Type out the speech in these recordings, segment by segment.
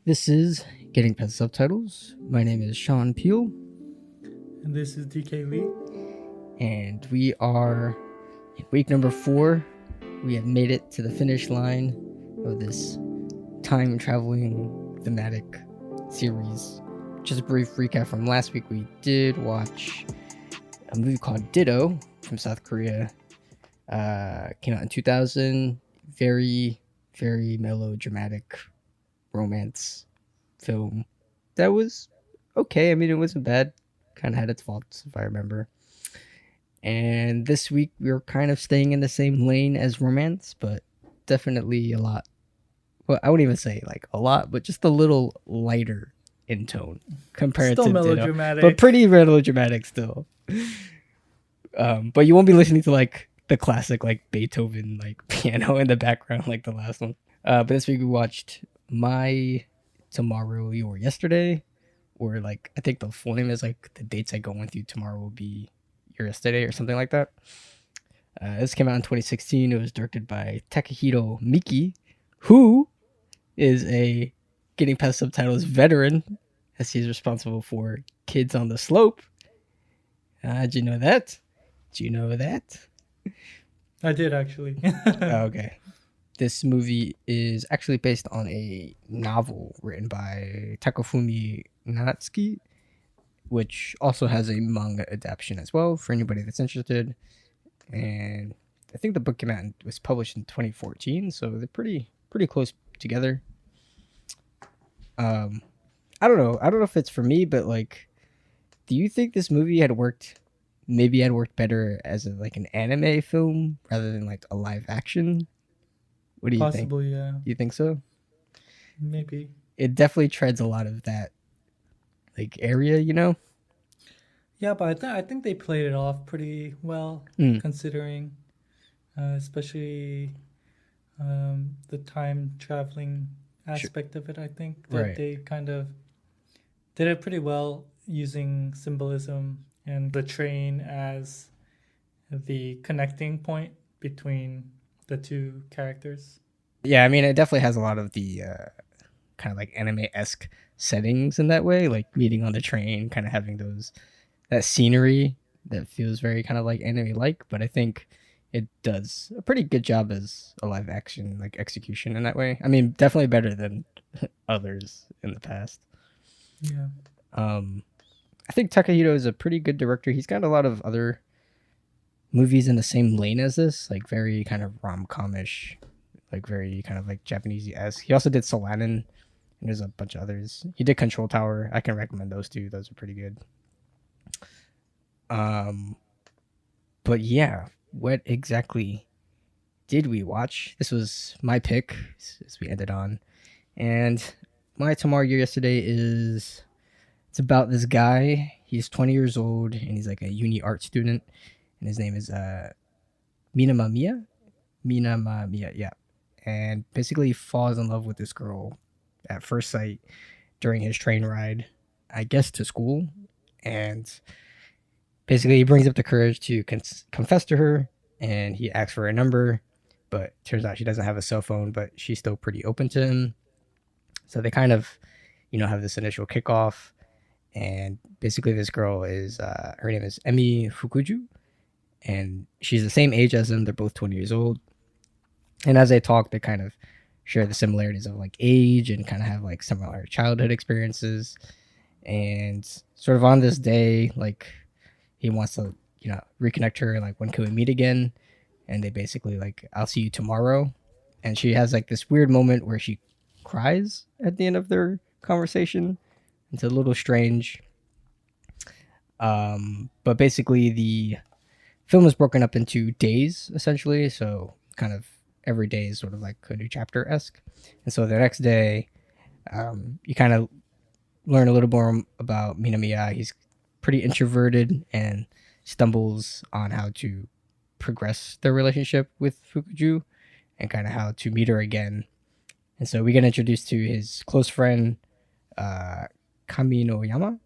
This is Getting Past Subtitles. My name is Sean Peel, And this is DK Lee. and we are in week number 4. We have made it to the finish line of this time traveling thematic series. Just a brief recap from last week. We did watch a movie called Ditto from South Korea. Came out in 2000. Very, very melodramatic romance film that was okay. I mean, it wasn't bad. Kind of had its faults, if I remember. And this week we were kind of staying in the same lane as romance, but definitely a lot. Well, I wouldn't even say like a lot, but just a little lighter in tone compared Still to Ditto, melodramatic. but pretty melodramatic still. But you won't be listening to like the classic like Beethoven like piano in the background like the last one. But this week we watched My Tomorrow Your Yesterday, or like I think the full name is like The Dates I Go With You Tomorrow Will Be Your Yesterday or something like that. This came out in 2016. It was directed by Takahiro Miki, who is a Getting Past Subtitles veteran, as he's responsible for Kids on the Slope. Did you know that? Did you know that? I did actually. Okay. This movie is actually based on a novel written by Takafumi Natsuki, which also has a manga adaptation as well for anybody that's interested. And I think the book came out and was published in 2014, so they're pretty close together. I don't know. I don't know if it's for me, but like, do you think this movie had worked? Maybe had worked better as like an anime film rather than like a live action. What do you think? Possibly, yeah. You think so? Maybe. It definitely treads a lot of that like area, you know? Yeah, but I think they played it off pretty well, Mm, considering, especially the time traveling sure. aspect of it. I think that Right. they kind of did it pretty well using symbolism and the train as the connecting point between the two characters. Yeah, I mean, it definitely has a lot of the kind of like anime-esque settings in that way, like meeting on the train, kind of having that scenery that feels very kind of like anime-like, but I think it does a pretty good job as a live action like execution in that way. I mean, definitely better than others in the past. Yeah. Um, I think Takahiro is a pretty good director. He's got a lot of other movies in the same lane as this, like very kind of rom-comish, like very kind of like Japanese-esque. He also did Solanin, and there's a bunch of others. He did Control Tower. I can recommend those two. Those are pretty good. Um, but yeah, what exactly did we watch? This was my pick, as we ended on, and my tomorrow year yesterday is it's about this guy. He's 20 years old and he's like a uni art student, and his name is Minamamiya. Minamamiya, yeah. And basically, he falls in love with this girl at first sight during his train ride, I guess, to school. And basically, he brings up the courage to confess to her, and he asks for a number. But turns out she doesn't have a cell phone, but she's still pretty open to him. So they kind of, have this initial kickoff. And basically, this girl is her name is Emi Fukuju, and she's the same age as him. They're both 20 years old. And as they talk, they kind of share the similarities of like age and kind of have like similar childhood experiences. And sort of on this day, like he wants to, reconnect her. Like, when can we meet again? And they basically like, I'll see you tomorrow. And she has like this weird moment where she cries at the end of their conversation. It's a little strange. But basically, the film is broken up into days essentially. So kind of every day is sort of like a new chapter esque. And so the next day, you kind of learn a little more about Minamiya. He's pretty introverted and stumbles on how to progress their relationship with Fukuju and kind of how to meet her again. And so we get introduced to his close friend, uh, Kami no Yama.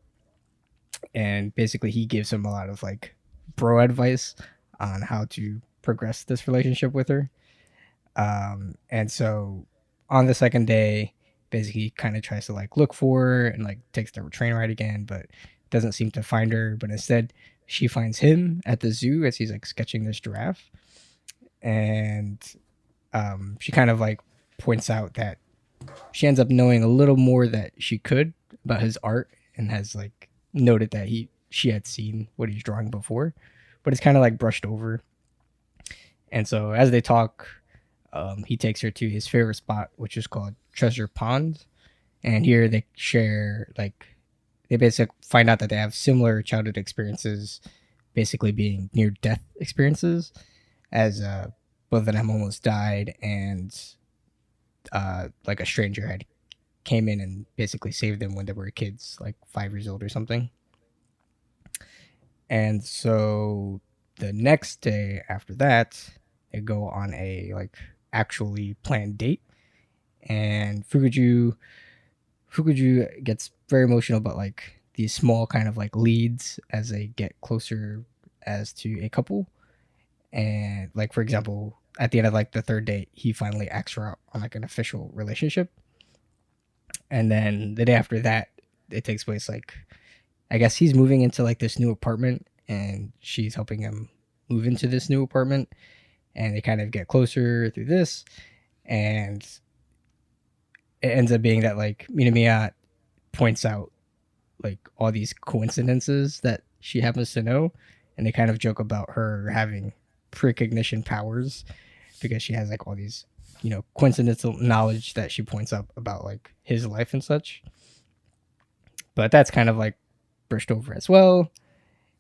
And basically, he gives him a lot of like bro advice on how to progress this relationship with her. And so on the second day, basically kind of tries to like look for her and like takes the train ride again, but doesn't seem to find her. But instead, she finds him at the zoo as he's like sketching this giraffe, and she kind of like points out that she ends up knowing a little more that she could about his art, and has like noted that she had seen what he's drawing before, but it's kind of like brushed over. And so as they talk, he takes her to his favorite spot, which is called Treasure Pond. And here they share like they basically find out that they have similar childhood experiences, basically being near death experiences, as both of them almost died, and like a stranger had came in and basically saved them when they were kids, like 5 years old or something. And so the next day after that, they go on a like actually planned date, and Fukuju gets very emotional about like these small kind of like leads as they get closer as to a couple. And like for example, at the end of like the third date, he finally asks her out on like an official relationship. And then the day after that, it takes place like I guess he's moving into like this new apartment, and she's helping him move into this new apartment, and they kind of get closer through this, and it ends up being that like Minamiya points out like all these coincidences that she happens to know, and they kind of joke about her having precognition powers because she has like all these coincidental knowledge that she points up about like his life and such. But that's kind of like brushed over as well,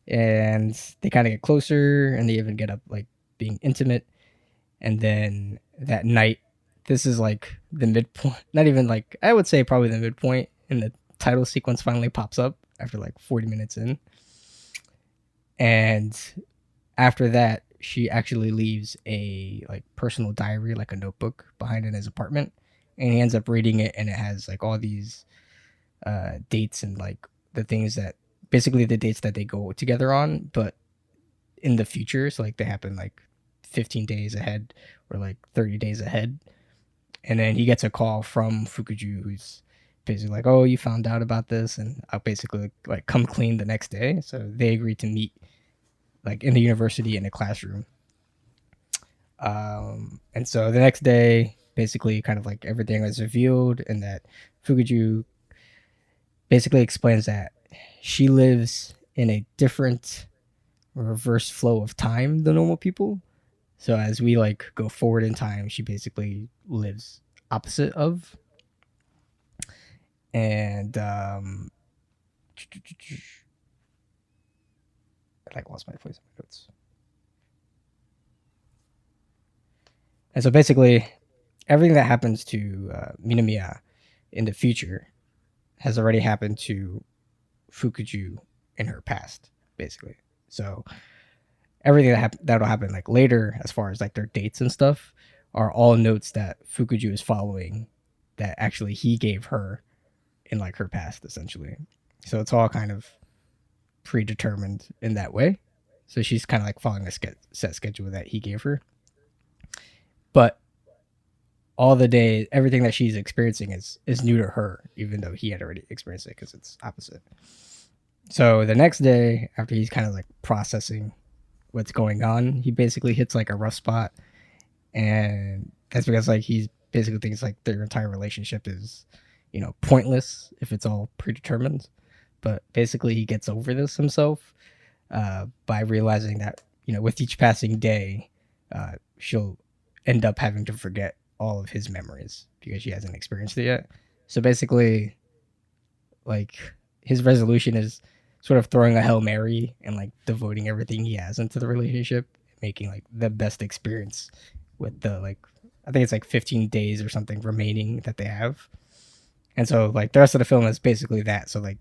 and they kind of get closer, and they even get up like being intimate. And then that night, this is like the midpoint, not even like I would say probably the midpoint, and the title sequence finally pops up after like 40 minutes in. And after that, she actually leaves a like personal diary, like a notebook behind in his apartment, and he ends up reading it, and it has like all these dates and like the things that basically the dates that they go together on, but in the future. So like they happen like 15 days ahead or like 30 days ahead. And then he gets a call from Fukuju, who's basically like, "Oh, you found out about this, and I'll basically like come clean the next day." So they agree to meet like in the university in a classroom. And so the next day, basically, kind of like everything is revealed, and that Fukuju basically explains that she lives in a different reverse flow of time than normal people. So as we like go forward in time, she basically lives opposite of. And I like lost my place in my notes. And so basically, everything that happens to Minamiya in the future has already happened to Fukuju in her past, basically. So everything that'll happen like later, as far as like their dates and stuff, are all notes that Fukuju is following that actually he gave her in like her past, essentially. So it's all kind of predetermined in that way. So she's kind of like following a set schedule that he gave her. But all the day, everything that she's experiencing is new to her, even though he had already experienced it because it's opposite. So the next day, after he's kind of like processing what's going on, he basically hits like a rough spot, and that's because like he basically thinks like their entire relationship is, pointless if it's all predetermined. But basically, he gets over this himself by realizing that with each passing day, she'll end up having to forget all of his memories because she hasn't experienced it yet. So basically, like his resolution is sort of throwing a Hail Mary and like devoting everything he has into the relationship, making like the best experience with the like I think it's like 15 days or something remaining that they have. And so like the rest of the film is basically that. So like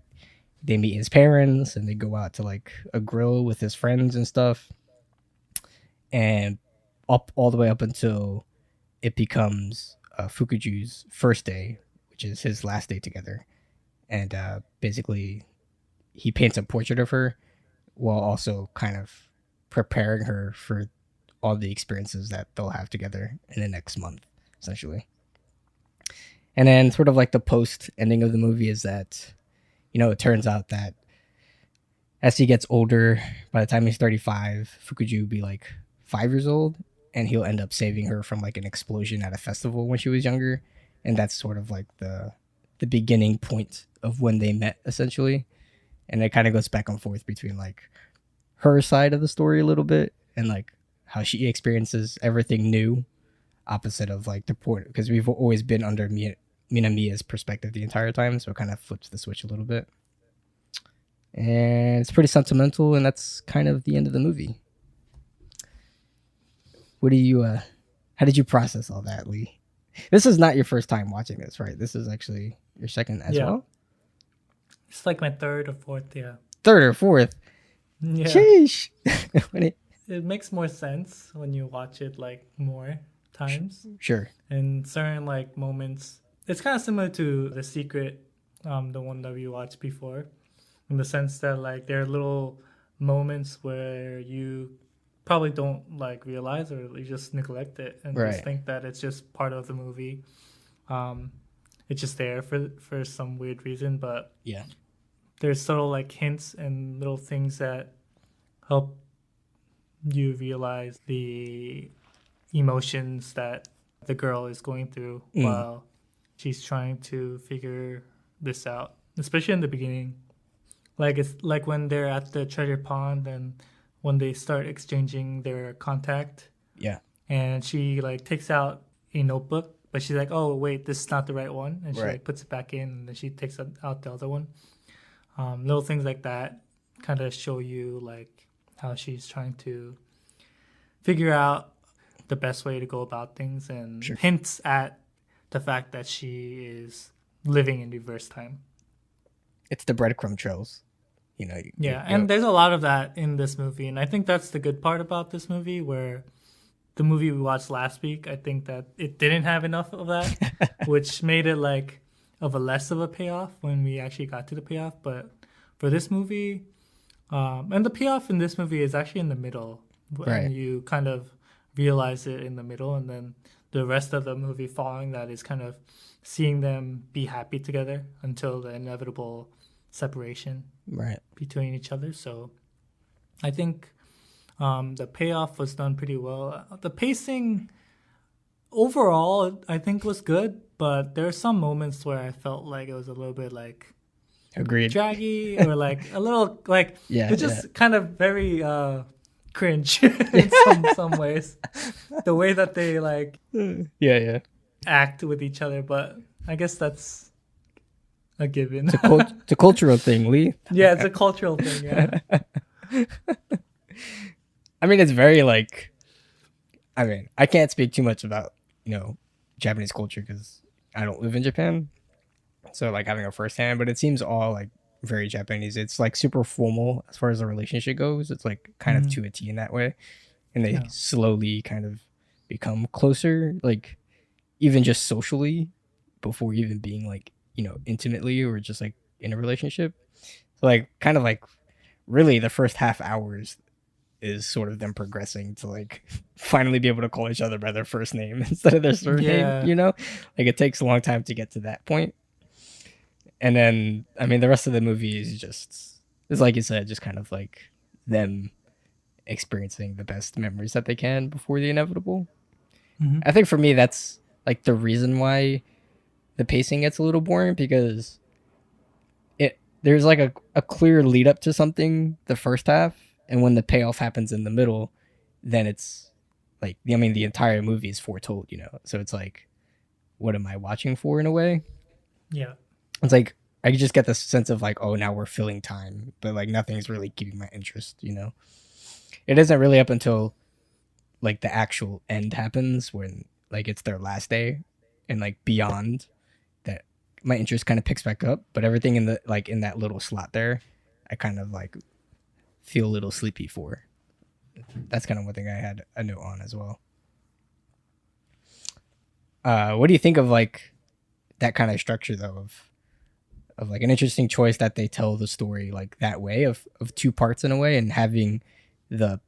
they meet his parents and they go out to like a grill with his friends and stuff. And up all the way up until it becomes Fukuju's first day, which is his last day together. And basically he paints a portrait of her while also kind of preparing her for all the experiences that they'll have together in the next month, essentially. And then sort of like the post ending of the movie is that, it turns out that as he gets older, by the time he's 35, Fukuju will be like 5 years old, and he'll end up saving her from like an explosion at a festival when she was younger, and that's sort of like the beginning point of when they met essentially, and it kind of goes back and forth between like her side of the story a little bit and like how she experiences everything new, opposite of like the point because we've always been under Minamiya's perspective the entire time, so it kind of flips the switch a little bit. And it's pretty sentimental, and that's kind of the end of the movie. What do you how did you process all that, Lee? This is not your first time watching this, right? This is actually your second as Yeah. well? It's like my third or fourth. Yeah. Third or fourth? Yeah. Sheesh. It makes more sense when you watch it like more times. Sure. And certain like moments. It's kind of similar to The Secret, the one that we watched before, in the sense that like there are little moments where you probably don't like realize or you just neglect it and Right. just think that it's just part of the movie. It's just there for some weird reason, but Yeah. there's subtle like hints and little things that help you realize the emotions that the girl is going through while she's trying to figure this out, especially in the beginning. Like it's like when they're at the treasure pond and when they start exchanging their contact, Yeah. and she like takes out a notebook, but she's like, "Oh wait, this is not the right one," and she Right. like puts it back in, and then she takes out the other one. Little things like that kind of show you like how she's trying to figure out the best way to go about things, and Sure. hints at the fact that she is living in reverse time. It's the breadcrumb trails. Yeah, and there's a lot of that in this movie, and I think that's the good part about this movie, where the movie we watched last week, I think that it didn't have enough of that, which made it like of a less of a payoff when we actually got to the payoff. But for this movie, and the payoff in this movie is actually in the middle, Right. and you kind of realize it in the middle, and then the rest of the movie following that is kind of seeing them be happy together until the inevitable separation Right. between each other. So I think the payoff was done pretty well. The pacing overall, I think, was good, but there are some moments where I felt like it was a little bit like Agreed. draggy or like a little like Yeah, it's just kind of very cringe in some ways. The way that they like Yeah. act with each other, but I guess that's a given. It's a cultural thing, Lee. Yeah, it's a cultural thing. Yeah. I mean, it's very like. I mean, I can't speak too much about Japanese culture because I don't live in Japan, so like having a firsthand. But it seems all like very Japanese. It's like super formal as far as the relationship goes. It's like kind of to a T in that way, and they Yeah. slowly kind of become closer, like even just socially, before even being like intimately or just like in a relationship. So like kind of like really the first half hours is sort of them progressing to like finally be able to call each other by their first name instead of their surname. Yeah. Like it takes a long time to get to that point. And then I mean the rest of the movie is just, it's like you said, just kind of like them experiencing the best memories that they can before the inevitable. Mhm. I think for me that's like the reason why the pacing gets a little boring, because there's like a clear lead up to something the first half, and when the payoff happens in the middle, then it's like I mean the entire movie is foretold, so it's like, what am I watching for in a way? Yeah. It's like I just get this sense of like, oh, now we're filling time, but like nothing's really keeping my interest. It isn't really up until like the actual end happens, when like it's their last day and like beyond that my interest kind of picks back up. But everything in the like in that little slot there, I kind of like feel a little sleepy for. That's kind of one thing I had a note on as well. What do you think of like that kind of structure though, of like an interesting choice that they tell the story like that way, of two parts in a way, and having the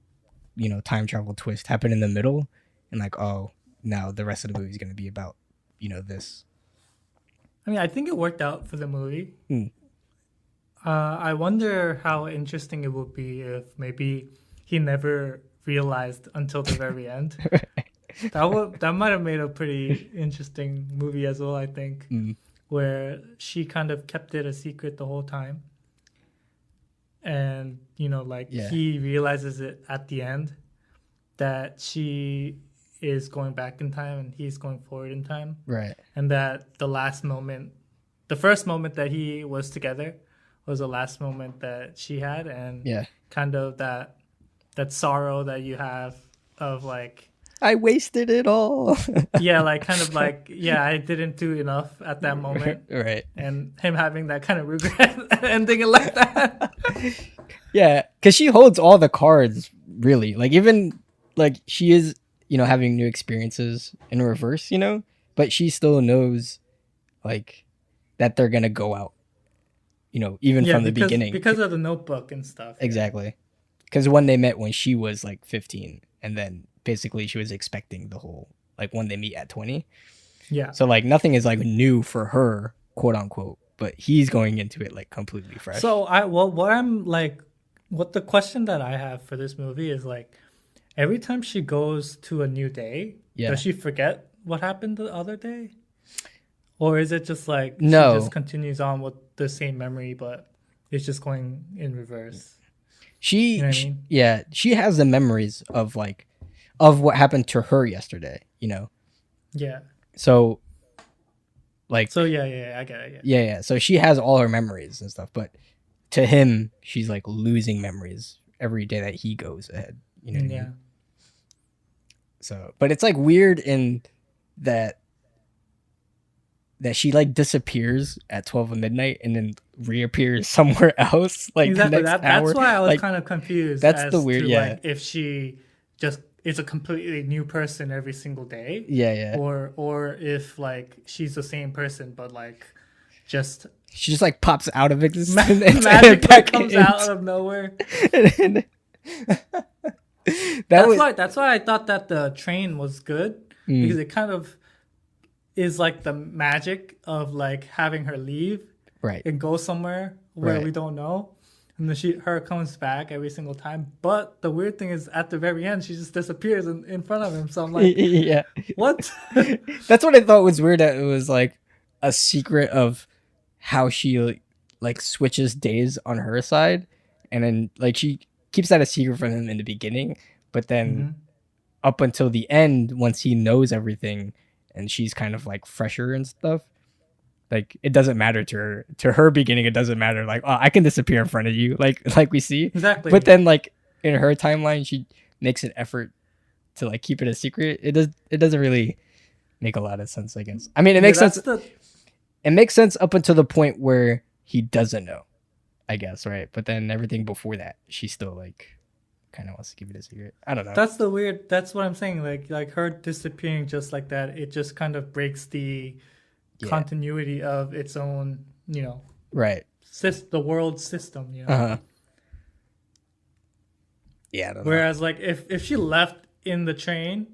time travel twist happen in the middle, and like, oh, now the rest of the movie is going to be about this. I mean, I think it worked out for the movie. Hmm. I wonder how interesting it would be if maybe he never realized until the very end. That might have made a pretty interesting movie as well, I think, Mm. where she kind of kept it a secret the whole time. And, like Yeah. he realizes it at the end that she is going back in time and he's going forward in time. Right. And that the first moment that he was together was the last moment that she had. And Yeah. kind of that sorrow that you have of like, I wasted it all. yeah, like kind of like, yeah, I didn't do enough at that moment. Right. And him having that kind of regret ending it like that. Yeah, because she holds all the cards, really. Like, even, like, she is, having new experiences in reverse, but she still knows, like, that they're going to go out, even Yeah, from the beginning. because of the notebook and stuff. Exactly. Because when they met when she was, like, 15, and then basically she was expecting the whole, like, when they meet at 20. Yeah. So, like, nothing is, like, new for her, quote unquote, but he's going into it, like, completely fresh. So, what the question that I have for this movie is, like, every time she goes to a new day, Yeah. does she forget what happened the other day? Or is it just like No. she just continues on with the same memory, but it's just going in reverse? She, You know what I mean? yeah, she has the memories of what happened to her yesterday, Yeah. So, like, So yeah, I get it. yeah. So she has all her memories and stuff, but to him, she's like losing memories every day that he goes ahead. You know what I Yeah. mean? So, but it's like weird in that she like disappears at 12 of midnight and then reappears somewhere else like Exactly. the next That's hour. why I was Like, kind of confused. that's as the weird- to, yeah. Like, if she just is a completely new person every single day, yeah. or if like she's the same person but like just She just like pops out of existence. and magic back comes in. out of nowhere. And- That's why I thought that the train was good, Mm. because it kind of is like the magic of like having her leave right. and go somewhere where Right. we don't know. And then her comes back every single time. But the weird thing is, at the very end, she just disappears in front of him. So I'm like, Yeah. what? That's what I thought was weird. That it was like a secret of how she like switches days on her side, and then like she keeps that a secret from him in the beginning, but then Mhm. up until the end, once he knows everything, and she's kind of like fresher and stuff. Like, it doesn't matter to her. To her beginning, it doesn't matter. Like, oh, I can disappear in front of you, like we see. Exactly. But then, like, in her timeline, she makes an effort to like keep it a secret. It doesn't really make a lot of sense, I guess. I mean, it makes sense. It makes sense up until the point where he doesn't know, I guess, right? But then everything before that, she still like kind of wants to keep it a secret. I don't know. That's what I'm saying. Like her disappearing just like that, it just kind of breaks the continuity of its own, right. The world system, Uh-huh. Yeah, I don't know. Whereas like if she left in the train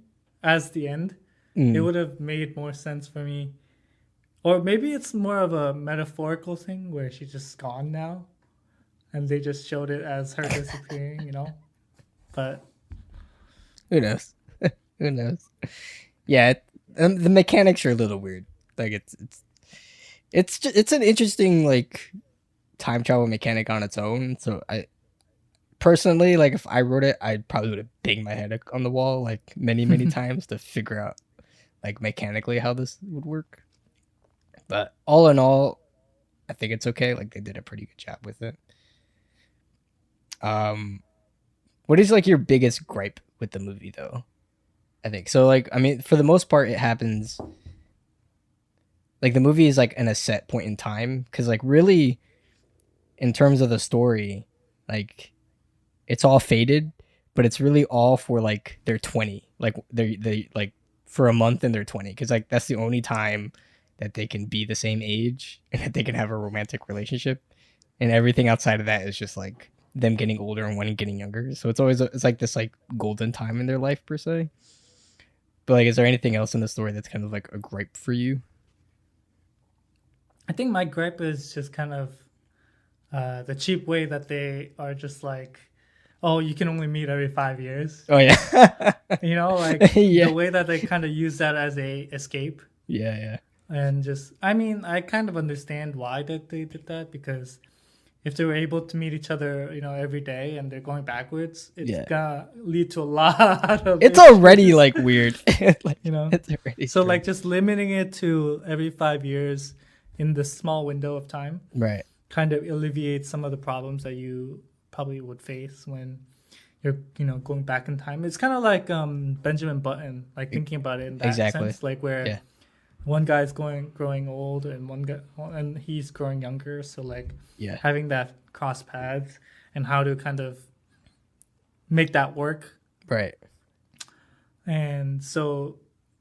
as the end, it would have made more sense for me. Or maybe it's more of a metaphorical thing where she's just gone now, and they just showed it as her disappearing, But who knows? Who knows? Yeah, the mechanics are a little weird. Like, it's an interesting like time travel mechanic on its own. So I personally, like, if I wrote it, I probably would have banged my head on the wall like many times to figure out like mechanically how this would work. But all in all, I think it's okay. Like, they did a pretty good job with it. What is like your biggest gripe with the movie though? I think so. Like, I mean, for the most part, it happens. Like, the movie is like in a set point in time, because like really, in terms of the story, like it's all faded, but it's really all for like they're 20, like they like for a month and they're 20, because like that's the only time that they can be the same age and that they can have a romantic relationship, and everything outside of that is just like them getting older and one getting younger. So it's like this like golden time in their life per se. But like, is there anything else in the story that's kind of like a gripe for you? I think my gripe is just kind of the cheap way that they are just like, oh, you can only meet every 5 years. Oh yeah. You know, like Yeah. the way that they kind of use that as a escape. Yeah, yeah. And just, I mean, I kind of understand why that they did that, because if they were able to meet each other, you know, every day and they're going backwards, it's Yeah. gonna lead to a lot of It's already issues, like weird. Like, you know. it's already So like strange. just limiting it to every 5 years in this small window of time Right. kind of alleviates some of the problems that you probably would face when you're, you know, going back in time. It's kind of like Benjamin Button, like thinking about it in that Exactly. sense, like where Yeah. one guy's growing old and one guy and he's growing younger. So like Yeah. having that cross paths and how to kind of make that work. Right. And so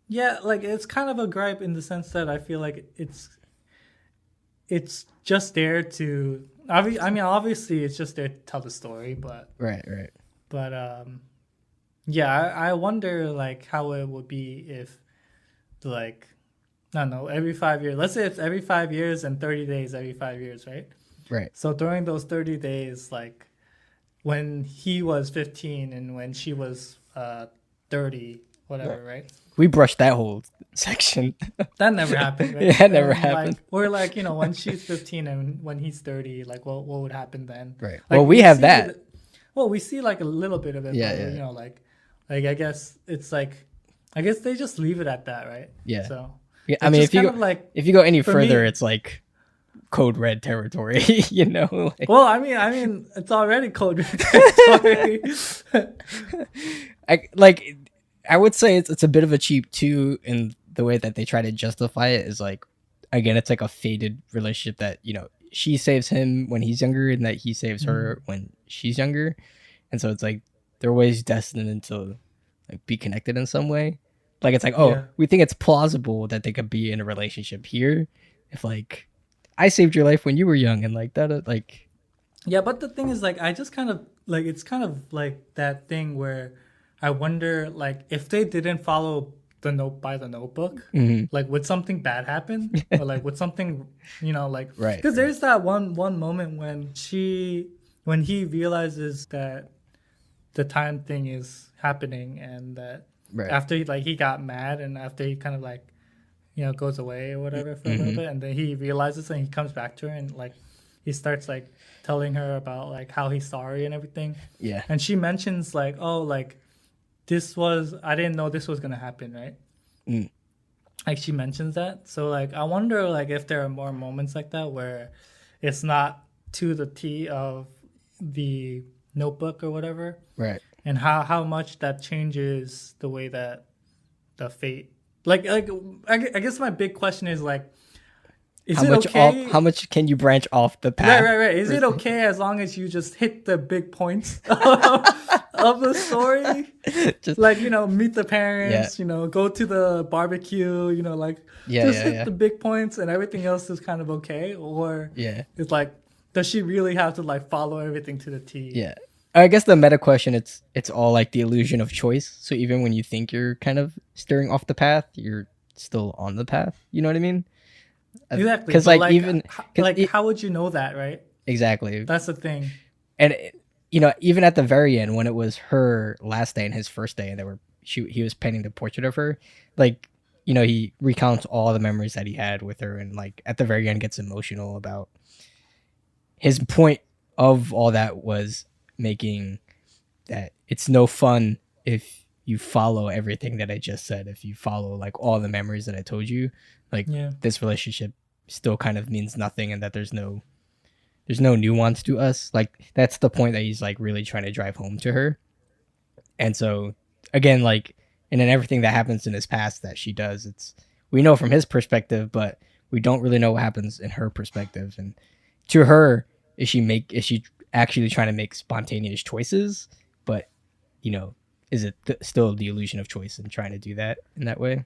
yeah, like it's kind of a gripe in the sense that I feel like it's just there to I mean obviously it's just there to tell the story, but Right. Right. but yeah, I wonder like how it would be if like I don't know, every 5 years. Let's say it's every 5 years and 30 days every 5 years, right? Right. So during those 30 days, like when he was 15 and when she was 30, whatever, right? We brushed that whole section. That never happened, right? Yeah, it never And, happened. Like, or like, you know, when she's 15 and when he's 30, like what would happen then? Right. Like, Well, we have see that. well, we see like a little bit of it, Yeah, but yeah. you know, like I guess it's like I guess they just leave it at that, right? Yeah. So Yeah. I it's mean, just kind of like if you go any for further, me- it's like code red territory. You know. Like, well, I mean, it's already code red territory. I would say it's a bit of a cheap too in the way that they try to justify it is like again it's like a faded relationship that you know she saves him when he's younger and that he saves her when she's younger, and so it's like they're always destined to like be connected in some way. Like it's like Yeah. we think it's plausible that they could be in a relationship here if like I saved your life when you were young and like that like Yeah, but the thing is, like, I just kind of like it's kind of like that thing where I wonder, like, if they didn't follow the notebook, like, would something bad happen, or like, would something, you know, like, Right. Because there's that one moment when he realizes that the time thing is happening, and that Right. after he got mad, and after he kind of like, you know, goes away or whatever for a little bit, and then he realizes and he comes back to her and like he starts like telling her about like how he's sorry and everything, yeah and she mentions like, oh, like I didn't know this was gonna happen, right? Like she mentions that, so like I wonder like if there are more moments like that where it's not to the T of the notebook or whatever, right and how much that changes the way that the fate like I guess my big question is like, is how it much okay? how much can you branch off the path? Right. Is it okay as long as you just hit the big points of the story? Just Like, you know, meet the parents, you know, go to the barbecue, you know, like just hit the big points and everything else is kind of okay? Or yeah it's like, does she really have to like follow everything to the T? yeah I guess the meta question it's all like the illusion of choice. So even when you think you're kind of steering off the path, you're still on the path. You know what I mean? Exactly. Because But, like even how would you know that, right? exactly. That's the thing. And you know, even at the very end when it was her last day and his first day, and he was painting the portrait of her, like you know he recounts all the memories that he had with her, and like at the very end gets emotional about his point of all that was making that it's no fun if you follow everything that I just said. If you follow like all the memories that I told you, like Yeah. this relationship still kind of means nothing, and that there's no nuance to us. Like that's the point that he's like really trying to drive home to her. And so again, like and then everything that happens in his past that she does, it's we know from his perspective, but we don't really know what happens in her perspective. And to her, is she actually trying to make spontaneous choices? But you know, is it still the illusion of choice and trying to do that in that way?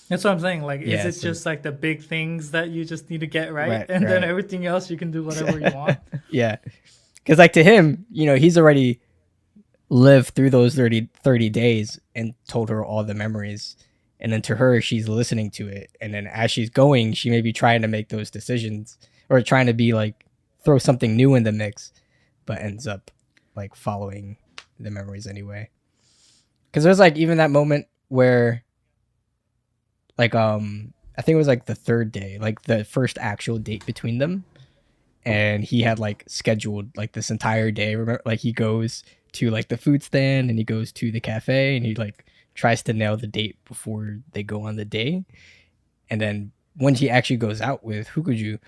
That's what I'm saying. Like, Yeah, is it so- just like the big things that you just need to get right, Right, and then right. everything else you can do whatever you want? Yeah. Because like to him, you know, he's already lived through those 30 days and told her all the memories. and then to her she's listening to it, and then as she's going she may be trying to make those decisions or trying to be like throw something new in the mix, but ends up like following the memories anyway. Because there's like even that moment where like I think it was like the third day, like the first actual date between them, and he had like scheduled like this entire day. Remember, like he goes to like the food stand and he goes to the cafe and he like tries to nail the date before they go on the day. And then when he actually goes out with Fukuju,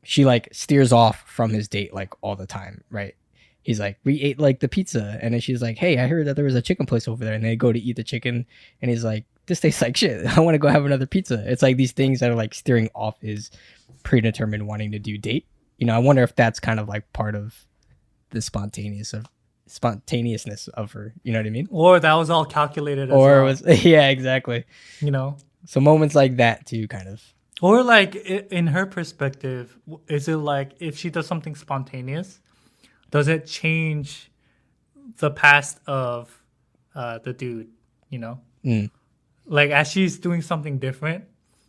she like steers off from his date like all the time, right? He's like, we ate like the pizza, and then she's like, hey, I heard that there was a chicken place over there, and they go to eat the chicken, and he's like, this tastes like shit. I want to go have another pizza. It's like these things that are like steering off his predetermined wanting to do date. I wonder if that's kind of like part of the spontaneousness of her. You know what I mean? Or that was all calculated as Or well. it was yeah, exactly. So moments like that too, kind of. Or like in her perspective, is it like if she does something spontaneous, does it change the past of the dude? Like as she's doing something different,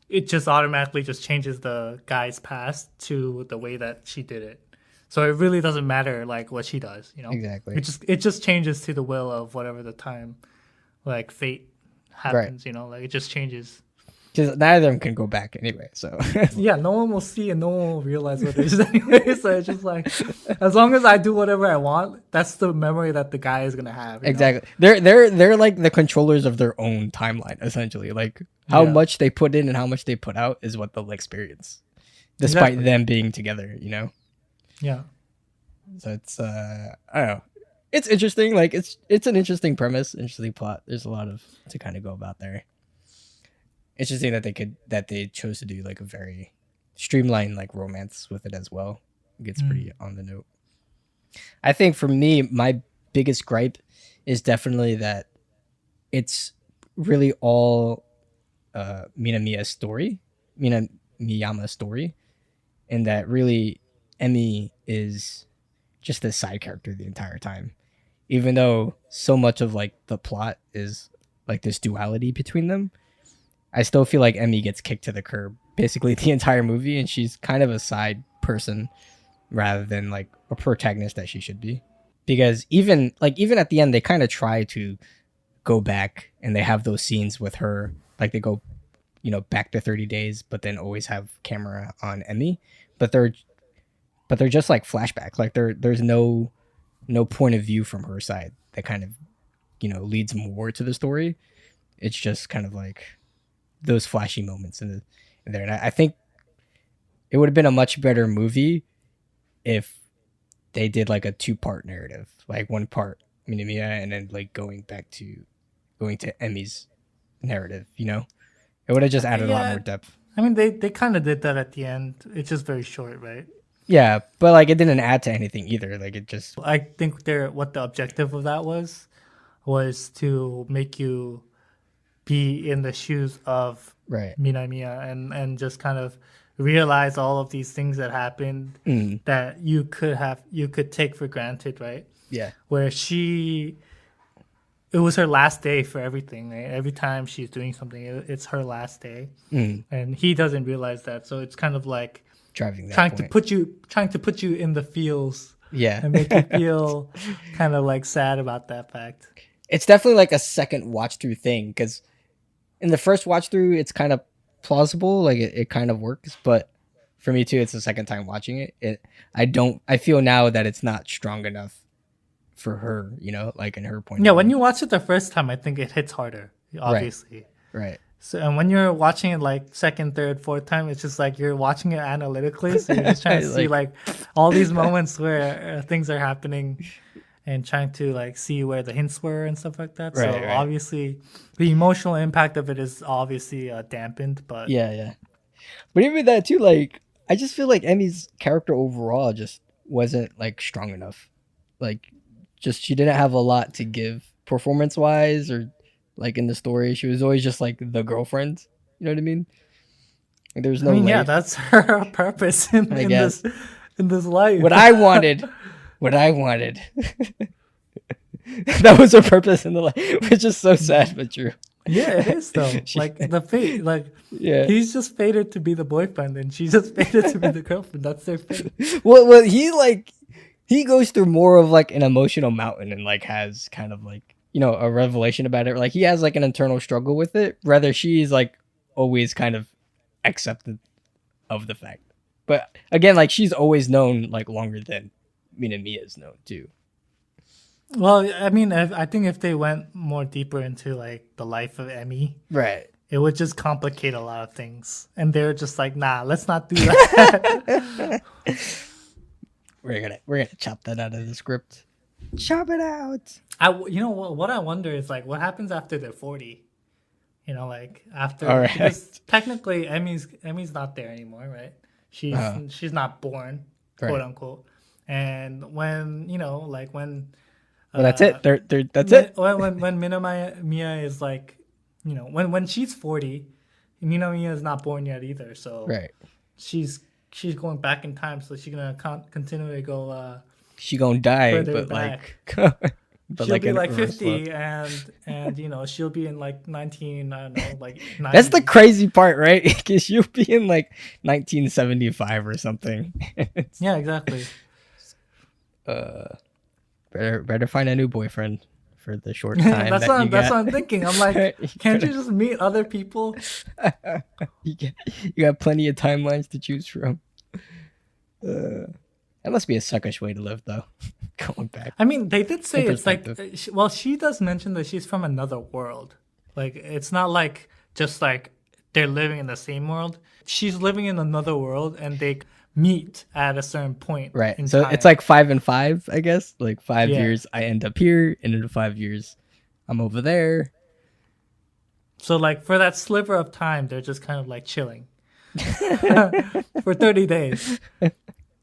it just automatically just changes the guy's past to the way that she did it. So it really doesn't matter like what she does. Exactly. It just changes to the will of whatever the time, like fate happens. Right. Like it just changes. Because neither of them can go back anyway. So yeah, no one will see and no one will realize what it is anyway. So it's just like, as long as I do whatever I want, that's the memory that the guy is gonna have. Exactly. They're like the controllers of their own timeline, essentially. Like how much they put in and how much they put out is what they'll experience, despite them being together. Yeah. So it's I don't know. It's interesting. Like it's an interesting premise, interesting plot. There's a lot of to kind of go about there. Interesting that they chose to do like a very streamlined like romance with it as well. It gets pretty on the note. I think for me, my biggest gripe is definitely that it's really all Minamiya's story, Miyama's story, and that really Emi is just this side character the entire time. Even though so much of like the plot is like this duality between them, I still feel like Emi gets kicked to the curb basically the entire movie, and she's kind of a side person rather than like a protagonist that she should be. Because even at the end, they kind of try to go back and they have those scenes with her, like they go, back to 30 days, but then always have camera on Emi, but they're just like flashbacks. Like there's no point of view from her side that kind of leads more to the story. It's just kind of like those flashy moments in there. And I think it would have been a much better movie if they did like a 2-part narrative, like one part Minamiya and then like going to Emi's narrative. It would have just added a lot more depth. I mean, they kind of did that at the end. It's just very short, right? Yeah, but like it didn't add to anything either. Like it just. I think what the objective of that was to make you be in the shoes of Minamiya and just kind of realize all of these things that happened that you could take for granted, right? Yeah. Where it was her last day for everything, right? Every time she's doing something, it's her last day, and he doesn't realize that. So it's kind of like trying to put you in the feels, and make you feel kind of like sad about that fact. It's definitely like a second watch through thing, because in the first watch through, it's kind of plausible, like it kind of works. But for me too, it's the second time watching it. I feel now that it's not strong enough for her, like in her point. Yeah, when you watch it the first time, I think it hits harder, obviously. Right. So, and when you're watching it like second, third, fourth time, it's just like you're watching it analytically. So you're just trying to see like all these moments where things are happening and trying to like see where the hints were and stuff like that. So obviously the emotional impact of it is obviously dampened, but yeah. But even that too, like I just feel like Emi's character overall just wasn't like strong enough. Like just she didn't have a lot to give performance wise or like in the story. She was always just like the girlfriend. You know what I mean? Like, there's no. yeah, that's her purpose in this life. What I wanted. That was her purpose in the life, which is so sad but true. Yeah, it is though. She- Like the fate, like yeah. he's just fated to be the boyfriend, and she's just fated to be the girlfriend. That's their fate. Well, he goes through more of like an emotional mountain and like has kind of like a revelation about it. Like he has like an internal struggle with it. Rather, she's like always kind of accepted of the fact. But again, like she's always known like longer than Minamiya is known too. Well, I mean, I think if they went more deeper into like the life of Emmy, Right. it would just complicate a lot of things. And they're just like, nah, let's not do that. We're gonna chop that out of the script. Chop it out. You know what I wonder is like, what happens after they're 40? You know, like after, All right. because technically Emmy's not there anymore, right? She's not born, quote Right. unquote. And when like when Well, that's it. That's it. when Minamiya is like, when she's 40, Minamiya is not born yet either. So Right. she's going back in time, so she's gonna continue to go. She gonna die, Further but back. like, but She'll be in like reverse 50, love. and she'll be in like 19. I don't know, like 90. That's the crazy part, right? Because you'll be in like 1975 or something. Yeah, exactly. Better find a new boyfriend for the short time that's that you what got. I'm thinking. I'm like, can't you just meet other people? you got plenty of timelines to choose from. That must be a suckish way to live, though. Going back. I mean, they did say In it's like, perspective. well, she does mention that she's from another world. Like, it's not like just like they're living in the same world. She's living in another world, and they meet at a certain point. Right. in So time. it's like 5 and 5, I guess. Like 5 Yeah. years, I end up here, and in 5 years, I'm over there. So, like, for that sliver of time, they're just kind of like chilling for 30 days.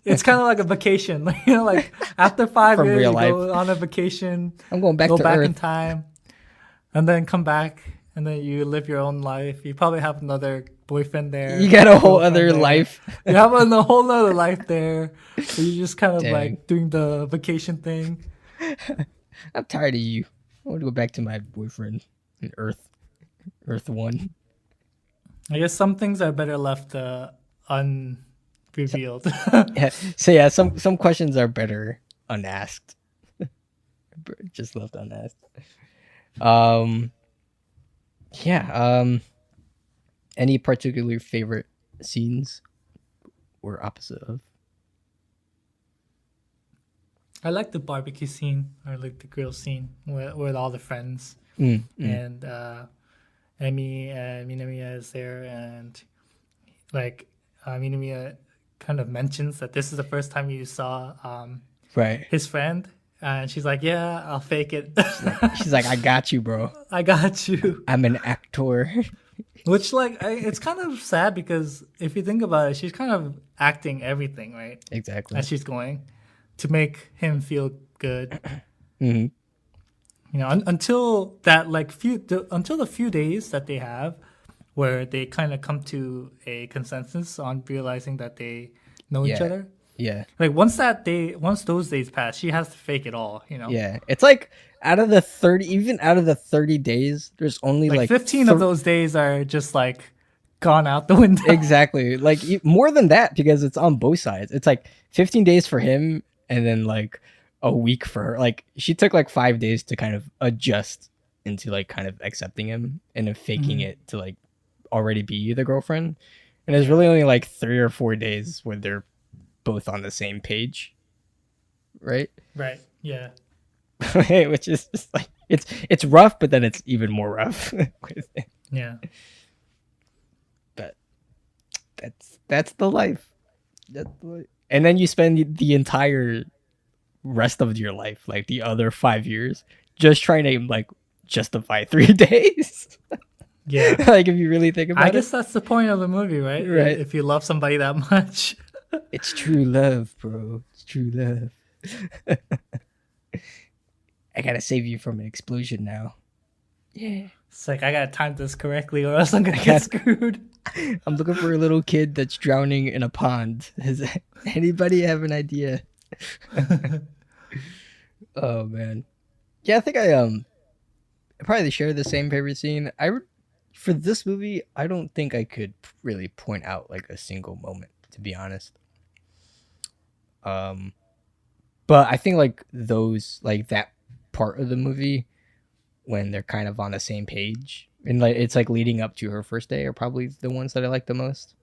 It's kind of like a vacation, like after 5 From years, real you life. go on a vacation, I'm going back go to back Earth. in time, and then come back, and then you live your own life. You probably have another boyfriend there. You got a whole girlfriend other there. life. You have a whole other life there. So you're just kind of Dang. like doing the vacation thing. I'm tired of you. I want to go back to my boyfriend in Earth 1. I guess some things are better left unrevealed. Yeah. So yeah, some questions are better unasked. Just left unasked. Yeah. Any particular favorite scenes or opposite of? I like the barbecue scene, or like the grill scene with all the friends, and Emmy and Minamiya is there, and like Minamiya kind of mentions that this is the first time you saw Right. his friend, and she's like, "Yeah, I'll fake it. She's like, I got you, bro. I got you." I'm an actor. Which it's kind of sad because if you think about it, she's kind of acting everything right Exactly. as she's going to make him feel good. Mhm. Until that until the few days that they have where they kind of come to a consensus on realizing that they know each Yeah. other. Yeah. Like once those days pass, she has to fake it all. Yeah. It's like out of the 30 days, there's only like like 15 of those days are just like gone out the window. Exactly. Like more than that because it's on both sides. It's like 15 days for him and then like a week for her. Like she took like 5 days to kind of adjust into like kind of accepting him and then faking it to like already be the girlfriend. And there's really only like 3 or 4 days where they're both on the same page. Right? Right. Yeah. Which is just like it's rough, but then it's even more rough with it. Yeah. But that's the life. And then you spend the entire rest of your life, like the other 5 years, just trying to like justify 3 days. Yeah. Like if you really think about I it, guess that's the point of the movie, right? Right. If you love somebody that much. it's true love, bro. It's true love. I gotta save you from an explosion now. Yeah. It's like I gotta time this correctly or else I'm gonna get screwed. I'm looking for a little kid that's drowning in a pond. Does anybody have an idea? Oh man. Yeah, I think probably share the same favorite scene. For this movie, I don't think I could really point out like a single moment, to be honest. Um, but I think like those like that part of the movie when they're kind of on the same page and like it's like leading up to her first day are probably the ones that I like the most.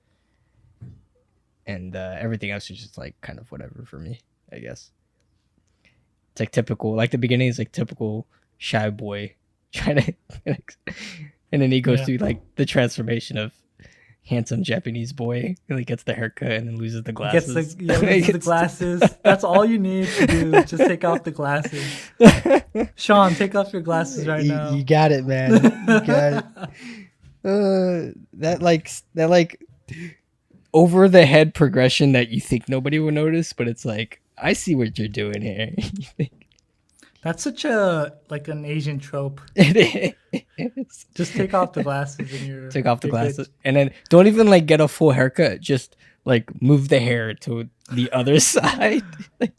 And everything else is just like kind of whatever for me, I guess. It's like typical, like the beginning is like typical shy boy trying to, and then he goes Yeah. through like the transformation of handsome Japanese boy, and he gets the haircut and then loses the He gets the glasses. loses the glasses. That's all you need to do. Just take off the glasses. Sean, take off your glasses right now. You got it, man. You got it. That over the head progression that you think nobody will notice, but it's like I see what you're doing here. That's such a like an Asian trope. It is. Just take off the glasses and you're Take off the you're good. glasses, and then don't even like get a full haircut. Just like move the hair to the other side, like,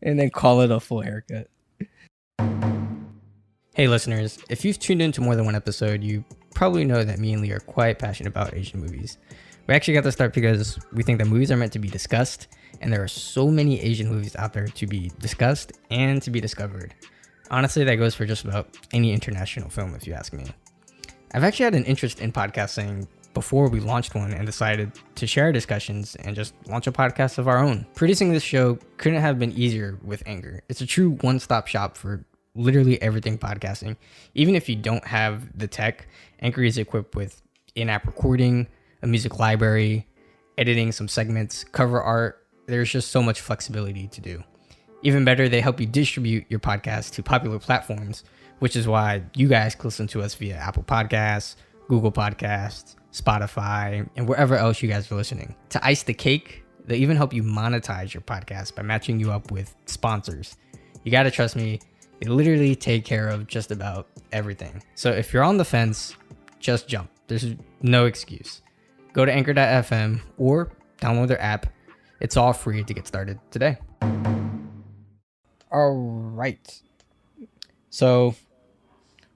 and then call it a full haircut. Hey listeners, if you've tuned into more than one episode, you probably know that me and Lee are quite passionate about Asian movies. We actually got to start because we think that movies are meant to be discussed, and there are so many Asian movies out there to be discussed and to be discovered. Honestly, that goes for just about any international film, if you ask me. I've actually had an interest in podcasting before we launched one and decided to share our discussions and just launch a podcast of our own. Producing this show couldn't have been easier with Anchor. It's a true one-stop shop for literally everything podcasting. Even if you don't have the tech, Anchor is equipped with in-app recording, a music library, editing some segments, cover art. There's just so much flexibility to do. Even better, they help you distribute your podcast to popular platforms, which is why you guys can listen to us via Apple Podcasts, Google Podcasts, Spotify, and wherever else you guys are listening. To ice the cake, they even help you monetize your podcast by matching you up with sponsors. You gotta trust me, they literally take care of just about everything. So if you're on the fence, just jump. There's no excuse. Go to anchor.fm or download their app. It's all free to get started today. All right. So,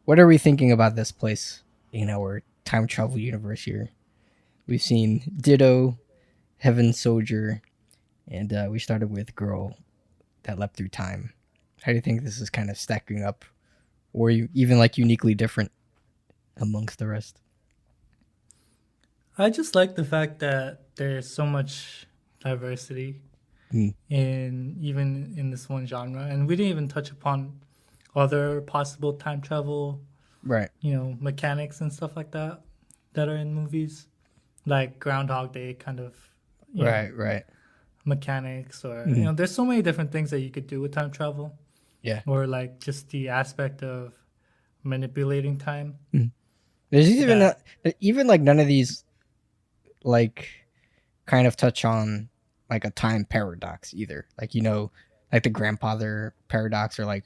what are we thinking about this place in our time travel universe here? We've seen Ditto, Heaven Soldier, and we started with Girl That Leapt Through Time. How do you think this is kind of stacking up, or even like uniquely different amongst the rest? I just like the fact that there's so much diversity in this one genre, and we didn't even touch upon other possible time travel, Right. mechanics and stuff like that are in movies, like Groundhog Day kind of Right. mechanics, or there's so many different things that you could do with time travel. Yeah. Or like just the aspect of manipulating time. There's even like none of these like kind of touch on like a time paradox either. Like like the grandfather paradox, or like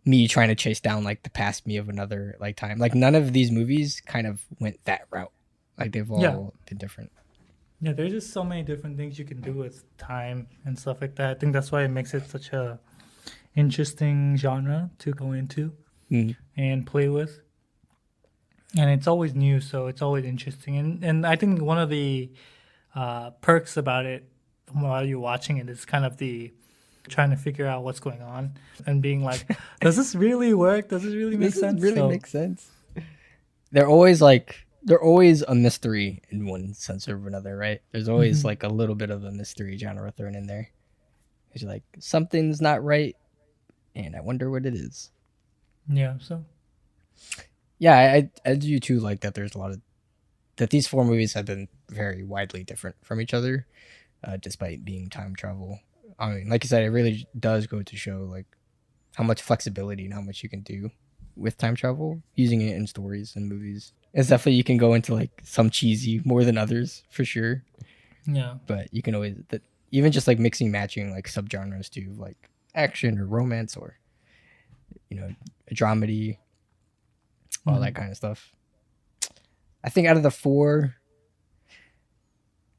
me trying to chase down like the past me of another like time. Like none of these movies kind of went that route. Like they've all been different. Yeah, there's just so many different things you can do with time and stuff like that. I think that's why it makes it such a interesting genre to go into and play with. And it's always new, so it's always interesting. And I think one of the perks about it while you're watching it is kind of the trying to figure out what's going on and being like, does this really work? Does this really make sense? Make sense? They're always a mystery in one sense or another, right? There's always like a little bit of a mystery genre thrown in there. It's like something's not right, and I wonder what it is. Yeah. So. Yeah, I do too. Like that. There's a lot of that. These four movies have been very widely different from each other, despite being time travel. I mean, like you said, it really does go to show like how much flexibility and how much you can do with time travel using it in stories and movies. It's definitely you can go into like some cheesy more than others for sure. Yeah. But you can always even just like mixing matching like subgenres to like action or romance or a dramedy, all that kind of stuff. I think out of the four,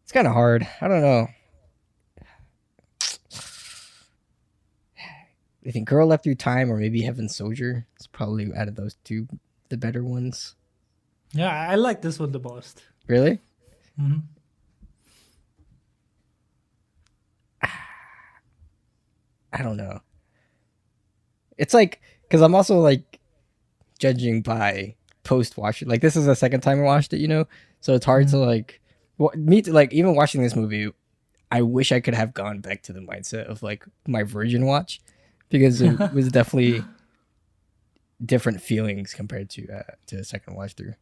it's kind of hard. I don't know. I think Girl Left Through Time or maybe Heaven Soldier. It's probably out of those two the better ones. Yeah, I like this one the most. Really? Mm-hmm. I don't know. It's like because I'm also like judging by post watching. Like this is the second time I watched it, you know, so it's hard to Mm-hmm. like me to like even watching this movie. I wish I could have gone back to the mindset of like my virgin watch because it was definitely different feelings compared to the second watch through.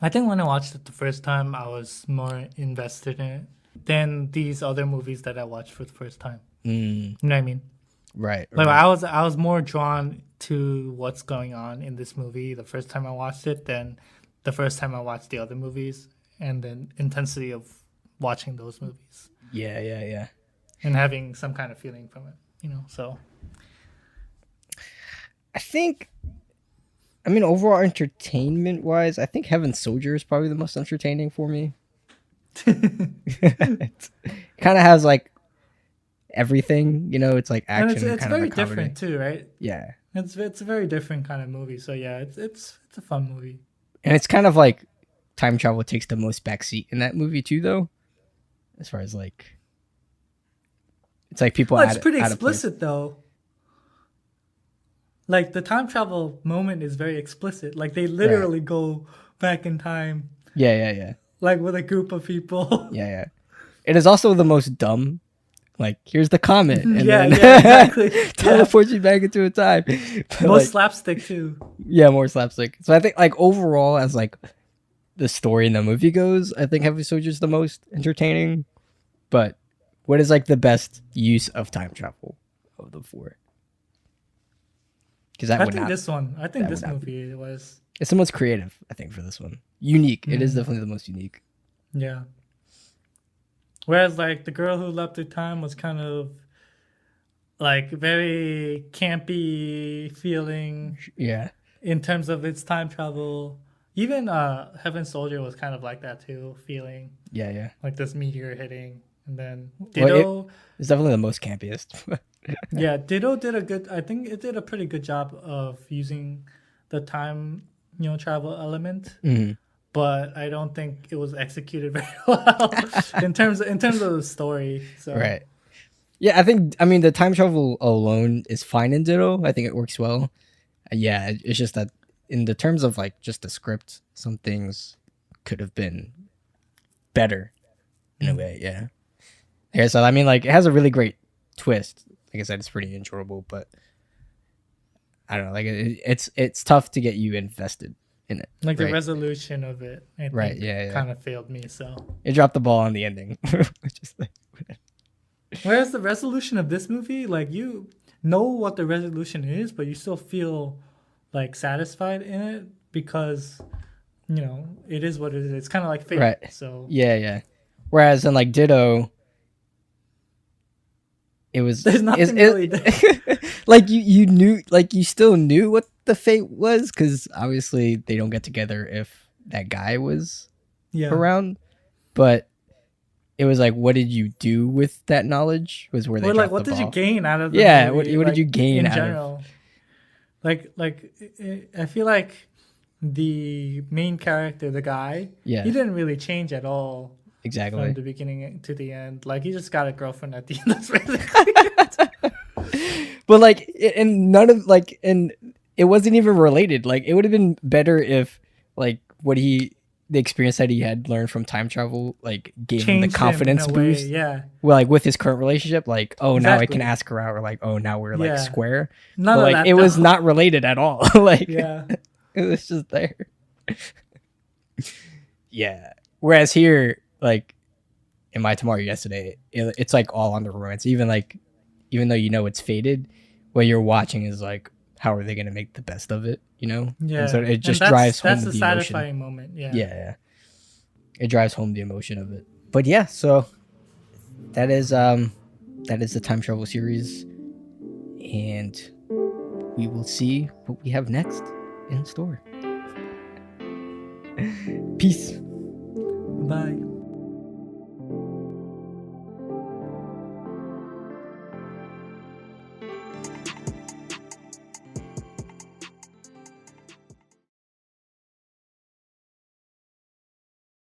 I think when I watched it the first time, I was more invested in it than these other movies that I watched for the first time. You know what I mean? Right. Like right. I was more drawn to what's going on in this movie the first time I watched it than the first time I watched the other movies, and the intensity of watching those movies Yeah. and having some kind of feeling from it. You know, so I think. I mean, overall entertainment wise, I think Heaven Soldier is probably the most entertaining for me. It kind of has like everything, you know. It's like and action, it's kind of very like comedy. different too, right? Yeah, It's a very different kind of movie. So yeah, it's a fun movie. and it's kind of like time travel takes the most backseat in that movie too, though. As far as like, it's like people Well, it's pretty out of place. explicit though. Like the time travel moment is very explicit. Like they Right. literally go back in time, Yeah. like with a group of people. Yeah. It is also the most dumb. Like, here's the comet, and yeah, then exactly. teleports you back into a time. But, Most like, slapstick too. yeah, more slapstick. So I think like overall, as like the story in the movie goes, I think Heavy Soldier is the most entertaining. But what is like the best use of time travel of the four? Because that I would think not. this one. I think That would this not be. movie was. It's the most creative, I think, for this one. Unique. It is Mm, definitely the most unique. yeah. Whereas like the girl who left her time was kind of like very campy feeling Yeah. in terms of its time travel. Even Heaven Soldier was kind of like that too, feeling Yeah. like this meteor hitting, and then Well, Ditto. it's definitely the most campiest. Yeah, Ditto did a good. I think it did a pretty good job of using the time, travel element. Mhm. But I don't think it was executed very well in terms of the story. So Right. Yeah, I mean the time travel alone is fine in Ditto. I think it works well. Yeah, it's just that in the terms of like just the script, some things could have been better in a way. Yeah. Yeah. So I mean, like it has a really great twist. Like I said, it's pretty enjoyable, but I don't know. Like it's tough to get you invested in it. like the Right. resolution of it, I Right. think, Yeah. kind of failed me. So It dropped the ball on the ending, which is like whereas the resolution of this movie, like you know what the resolution is, but you still feel like satisfied in it because it is what it is. It's kind of like fate. right. So Yeah. Whereas in like Ditto, it was there's nothing really there. like you knew like you still knew what the fate was because obviously they don't get together if that guy was Yeah. around, but it was like what did you do with that knowledge was where they Or like dropped what the did you ball. gain out of the Yeah, movie? what did you like, gain in out of general? I feel like the main character, the guy, Yeah, he didn't really change at all from exactly. the beginning to the end. Like he just got a girlfriend at the end. That's basically it. But like and none of like and it wasn't even related. Like it would have been better if like the experience that he had learned from time travel like gave him the Changed him in confidence a way. boost. Yeah, Well, like with his current relationship, like oh now I can exactly. ask her out, or like oh now we're like Yeah. square. None But of like that. it was though. not related at all. Like Yeah. it was just there. Yeah. Whereas here, like in My Tomorrow Yesterday, it's like all on the romance. Even though you know it's faded, what you're watching is like how are they gonna make the best of it, you know? Yeah. And so it And just drives home that's the a emotion. satisfying moment. Yeah. Yeah. It drives home the emotion of it. But yeah, so that is the time travel series, and we will see what we have next in store. Peace. Bye.